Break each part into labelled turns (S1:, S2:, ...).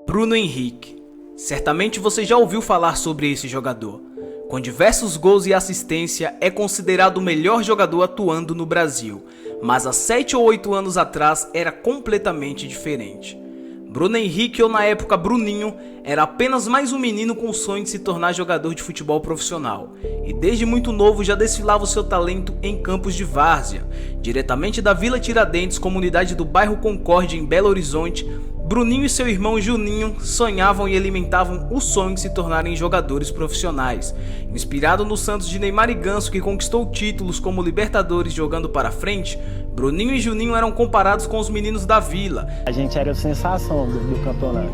S1: Bruno Henrique. Certamente você já ouviu falar sobre esse jogador. Com diversos gols e assistência, é considerado o melhor jogador atuando no Brasil, mas há 7 ou 8 anos atrás era completamente diferente. Bruno Henrique, ou na época Bruninho, era apenas mais um menino com o sonho de se tornar jogador de futebol profissional, e desde muito novo já desfilava o seu talento em campos de várzea. Diretamente da Vila Tiradentes, comunidade do bairro Concórdia em Belo Horizonte, Bruninho e seu irmão Juninho sonhavam e alimentavam o sonho de se tornarem jogadores profissionais. Inspirado no Santos de Neymar e Ganso, que conquistou títulos como Libertadores jogando para frente, Bruninho e Juninho eram comparados com os meninos da vila.
S2: A gente era a sensação do campeonato.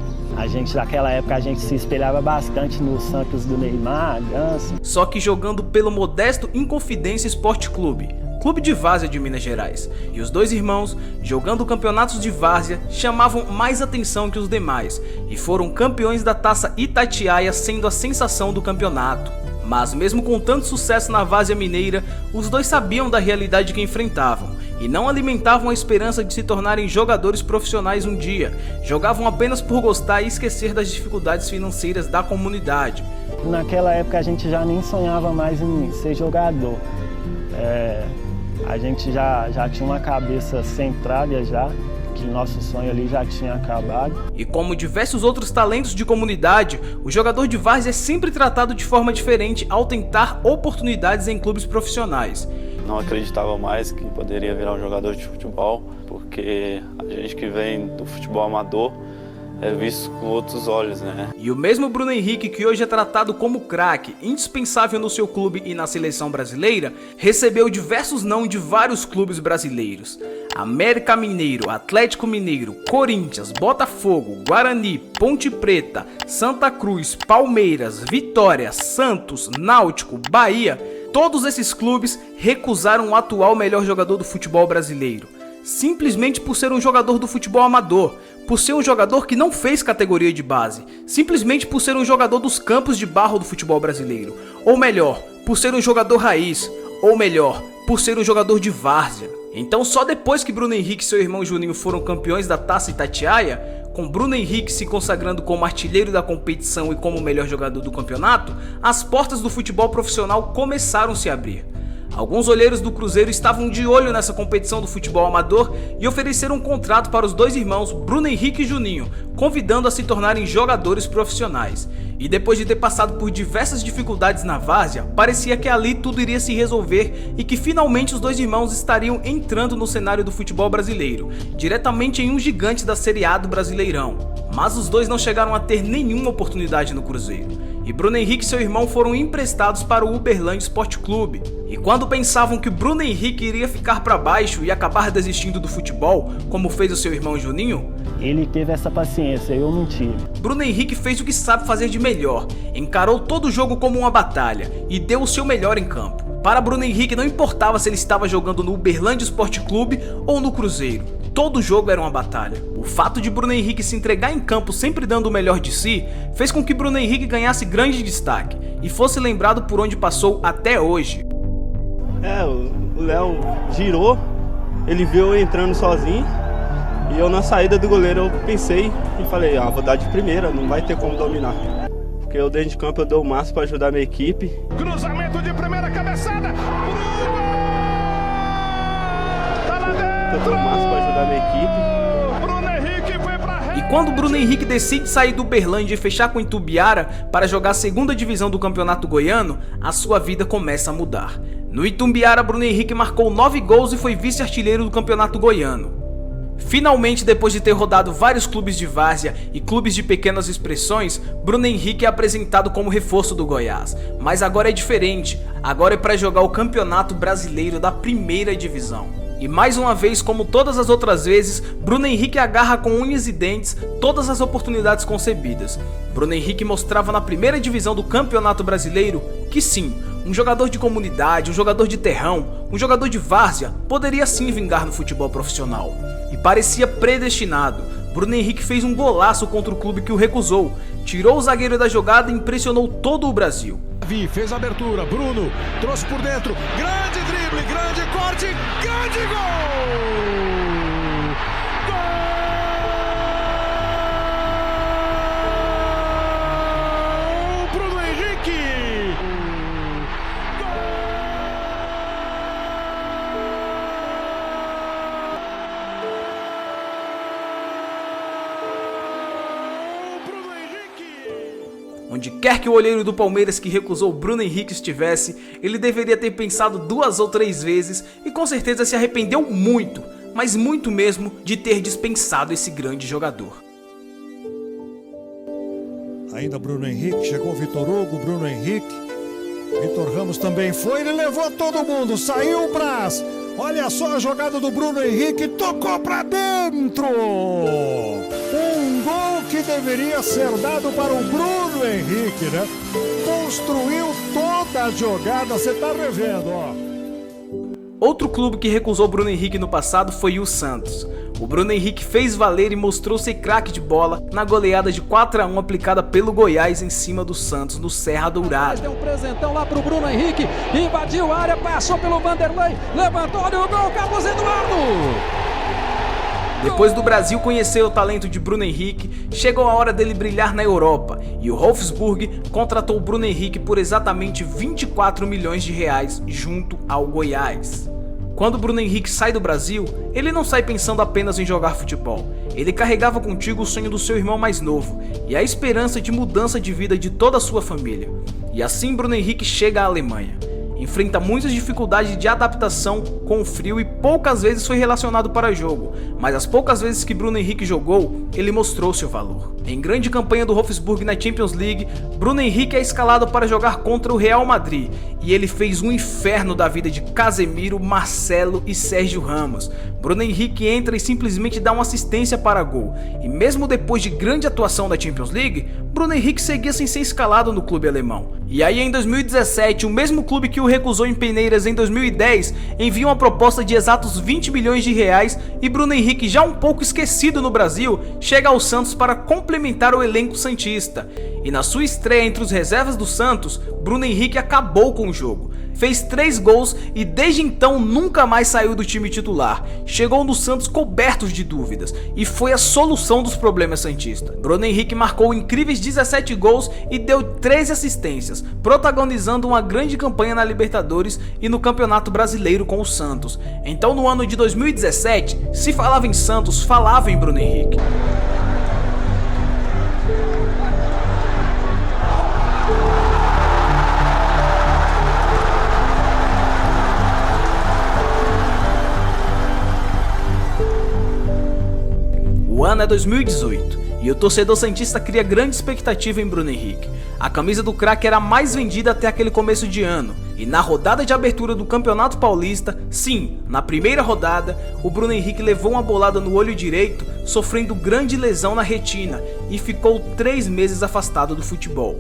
S2: Naquela época, a gente se espelhava bastante no Santos do Neymar, Ganso.
S1: Só que jogando pelo modesto Inconfidência Esporte Clube, clube de várzea de Minas Gerais. E os dois irmãos, jogando campeonatos de várzea, chamavam mais atenção que os demais e foram campeões da Taça Itatiaia, sendo a sensação do campeonato. Mas mesmo com tanto sucesso na várzea mineira, os dois sabiam da realidade que enfrentavam e não alimentavam a esperança de se tornarem jogadores profissionais um dia. Jogavam apenas por gostar e esquecer das dificuldades financeiras da comunidade.
S2: Naquela época a gente já nem sonhava mais em ser jogador. A gente já tinha uma cabeça centrada já, que nosso sonho ali já tinha acabado.
S1: E como diversos outros talentos de comunidade, o jogador de várzea é sempre tratado de forma diferente ao tentar oportunidades em clubes profissionais.
S3: Não acreditava mais que poderia virar um jogador de futebol, porque a gente que vem do futebol amador é visto com outros olhos, né?
S1: E o mesmo Bruno Henrique, que hoje é tratado como craque, indispensável no seu clube e na seleção brasileira, recebeu diversos não de vários clubes brasileiros. América Mineiro, Atlético Mineiro, Corinthians, Botafogo, Guarani, Ponte Preta, Santa Cruz, Palmeiras, Vitória, Santos, Náutico, Bahia. Todos esses clubes recusaram o atual melhor jogador do futebol brasileiro, simplesmente por ser um jogador do futebol amador, por ser um jogador que não fez categoria de base, simplesmente por ser um jogador dos campos de barro do futebol brasileiro, ou melhor, por ser um jogador raiz, ou melhor, por ser um jogador de várzea. Então só depois que Bruno Henrique e seu irmão Juninho foram campeões da Taça Itatiaia, com Bruno Henrique se consagrando como artilheiro da competição e como o melhor jogador do campeonato, as portas do futebol profissional começaram a se abrir. Alguns olheiros do Cruzeiro estavam de olho nessa competição do futebol amador e ofereceram um contrato para os dois irmãos, Bruno Henrique e Juninho, convidando a se tornarem jogadores profissionais. E depois de ter passado por diversas dificuldades na várzea, parecia que ali tudo iria se resolver e que finalmente os dois irmãos estariam entrando no cenário do futebol brasileiro, diretamente em um gigante da Série A do Brasileirão. Mas os dois não chegaram a ter nenhuma oportunidade no Cruzeiro. E Bruno Henrique e seu irmão foram emprestados para o Uberlândia Esporte Clube. E quando pensavam que Bruno Henrique iria ficar para baixo e acabar desistindo do futebol, como fez o seu irmão Juninho,
S2: ele teve essa paciência, eu não tive.
S1: Bruno Henrique fez o que sabe fazer de melhor, encarou todo o jogo como uma batalha e deu o seu melhor em campo. Para Bruno Henrique não importava se ele estava jogando no Uberlândia Esporte Clube ou no Cruzeiro, todo jogo era uma batalha. O fato de Bruno Henrique se entregar em campo sempre dando o melhor de si, fez com que Bruno Henrique ganhasse grande destaque e fosse lembrado por onde passou até hoje.
S4: O Léo girou, ele viu eu entrando sozinho e eu na saída do goleiro eu pensei e falei, vou dar de primeira, não vai ter como dominar. Porque eu dentro de campo eu dou o máximo para ajudar a minha equipe.
S5: Cruzamento de primeira cabeçada, Bruno! Tá lá dentro!
S4: Eu dou o máximo para ajudar a minha equipe.
S5: Bruno Henrique foi pra...
S1: E quando Bruno Henrique decide sair do Uberlândia e fechar com o Itumbiara para jogar a segunda divisão do Campeonato Goiano, a sua vida começa a mudar. No Itumbiara, Bruno Henrique marcou 9 gols e foi vice-artilheiro do Campeonato Goiano. Finalmente, depois de ter rodado vários clubes de várzea e clubes de pequenas expressões, Bruno Henrique é apresentado como reforço do Goiás. Mas agora é diferente, agora é para jogar o Campeonato Brasileiro da Primeira Divisão. E mais uma vez, como todas as outras vezes, Bruno Henrique agarra com unhas e dentes todas as oportunidades concebidas. Bruno Henrique mostrava na primeira divisão do Campeonato Brasileiro que sim, um jogador de comunidade, um jogador de terrão, um jogador de várzea poderia sim vingar no futebol profissional. E parecia predestinado. Bruno Henrique fez um golaço contra o clube que o recusou, tirou o zagueiro da jogada e impressionou todo o Brasil.
S5: Fez a abertura, Bruno trouxe por dentro, grande drible, grande corte, grande gol! Gol!
S1: Onde quer que o olheiro do Palmeiras que recusou Bruno Henrique estivesse, ele deveria ter pensado 2 ou 3 vezes e com certeza se arrependeu muito, mas muito mesmo, de ter dispensado esse grande jogador.
S5: Ainda Bruno Henrique, chegou Vitor Hugo, Bruno Henrique, Vitor Ramos também foi, ele levou todo mundo, saiu o Braz. Olha só a jogada do Bruno Henrique, tocou pra dentro! Um gol que deveria ser dado para o Bruno Henrique, né? Construiu toda a jogada, você tá revendo, ó.
S1: Outro clube que recusou Bruno Henrique no passado foi o Santos. O Bruno Henrique fez valer e mostrou ser craque de bola na goleada de 4-1 aplicada pelo Goiás em cima do Santos no Serra Dourada.
S6: Deu um presentão lá pro Bruno Henrique, invadiu a área, passou pelo Vanderlei, levantou, olha o gol, Carlos Eduardo!
S1: Depois do Brasil conhecer o talento de Bruno Henrique, chegou a hora dele brilhar na Europa e o Wolfsburg contratou o Bruno Henrique por exatamente 24 milhões de reais junto ao Goiás. Quando Bruno Henrique sai do Brasil, ele não sai pensando apenas em jogar futebol. Ele carregava contigo o sonho do seu irmão mais novo e a esperança de mudança de vida de toda a sua família. E assim Bruno Henrique chega à Alemanha. Enfrenta muitas dificuldades de adaptação com o frio e poucas vezes foi relacionado para jogo, mas as poucas vezes que Bruno Henrique jogou, ele mostrou seu valor. Em grande campanha do Wolfsburg na Champions League, Bruno Henrique é escalado para jogar contra o Real Madrid e ele fez um inferno da vida de Casemiro, Marcelo e Sérgio Ramos. Bruno Henrique entra e simplesmente dá uma assistência para gol, e mesmo depois de grande atuação da Champions League, Bruno Henrique seguia sem ser escalado no clube alemão. E aí em 2017, o mesmo clube que o recusou em peneiras em 2010, envia uma proposta de exatos 20 milhões de reais e Bruno Henrique, já um pouco esquecido no Brasil, chega ao Santos para complementar o elenco santista. E na sua estreia entre os reservas do Santos, Bruno Henrique acabou com o jogo. Fez 3 gols e desde então nunca mais saiu do time titular. Chegou no Santos coberto de dúvidas e foi a solução dos problemas santistas. Bruno Henrique marcou incríveis 17 gols e deu 13 assistências, protagonizando uma grande campanha na Libertadores e no Campeonato Brasileiro com o Santos. Então no ano de 2017, se falava em Santos, falava em Bruno Henrique. O ano é 2018 e o torcedor santista cria grande expectativa em Bruno Henrique. A camisa do craque era a mais vendida até aquele começo de ano, e na rodada de abertura do Campeonato Paulista, sim, na primeira rodada, o Bruno Henrique levou uma bolada no olho direito, sofrendo grande lesão na retina e ficou 3 meses afastado do futebol.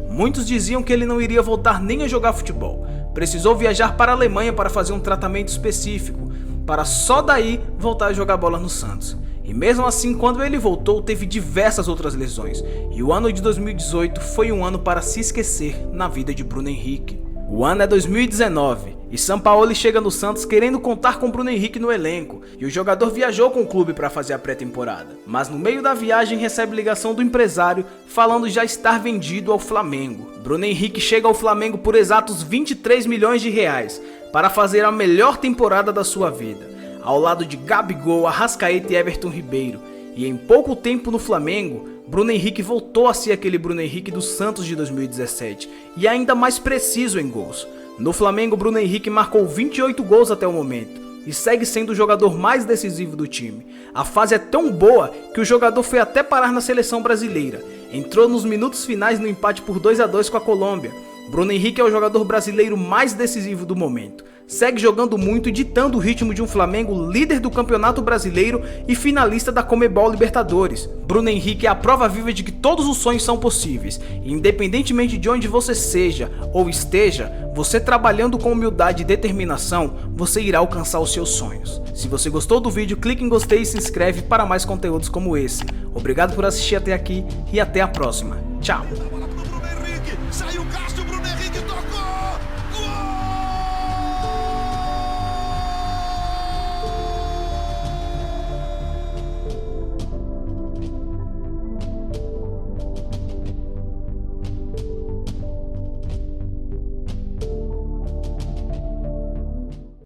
S1: Muitos diziam que ele não iria voltar nem a jogar futebol. Precisou viajar para a Alemanha para fazer um tratamento específico, para só daí voltar a jogar bola no Santos. E mesmo assim, quando ele voltou, teve diversas outras lesões. E o ano de 2018 foi um ano para se esquecer na vida de Bruno Henrique. O ano é 2019 e Sampaoli chega no Santos querendo contar com Bruno Henrique no elenco. E o jogador viajou com o clube para fazer a pré-temporada. Mas no meio da viagem recebe ligação do empresário falando já estar vendido ao Flamengo. Bruno Henrique chega ao Flamengo por exatos 23 milhões de reais para fazer a melhor temporada da sua vida, ao lado de Gabigol, Arrascaeta e Everton Ribeiro. E em pouco tempo no Flamengo, Bruno Henrique voltou a ser aquele Bruno Henrique do Santos de 2017 e ainda mais preciso em gols. No Flamengo, Bruno Henrique marcou 28 gols até o momento e segue sendo o jogador mais decisivo do time. A fase é tão boa que o jogador foi até parar na seleção brasileira. Entrou nos minutos finais no empate por 2-2 com a Colômbia. Bruno Henrique é o jogador brasileiro mais decisivo do momento. Segue jogando muito e ditando o ritmo de um Flamengo líder do Campeonato Brasileiro e finalista da Conmebol Libertadores. Bruno Henrique é a prova viva de que todos os sonhos são possíveis. E independentemente de onde você seja ou esteja, você trabalhando com humildade e determinação, você irá alcançar os seus sonhos. Se você gostou do vídeo, clique em gostei e se inscreve para mais conteúdos como esse. Obrigado por assistir até aqui e até a próxima. Tchau!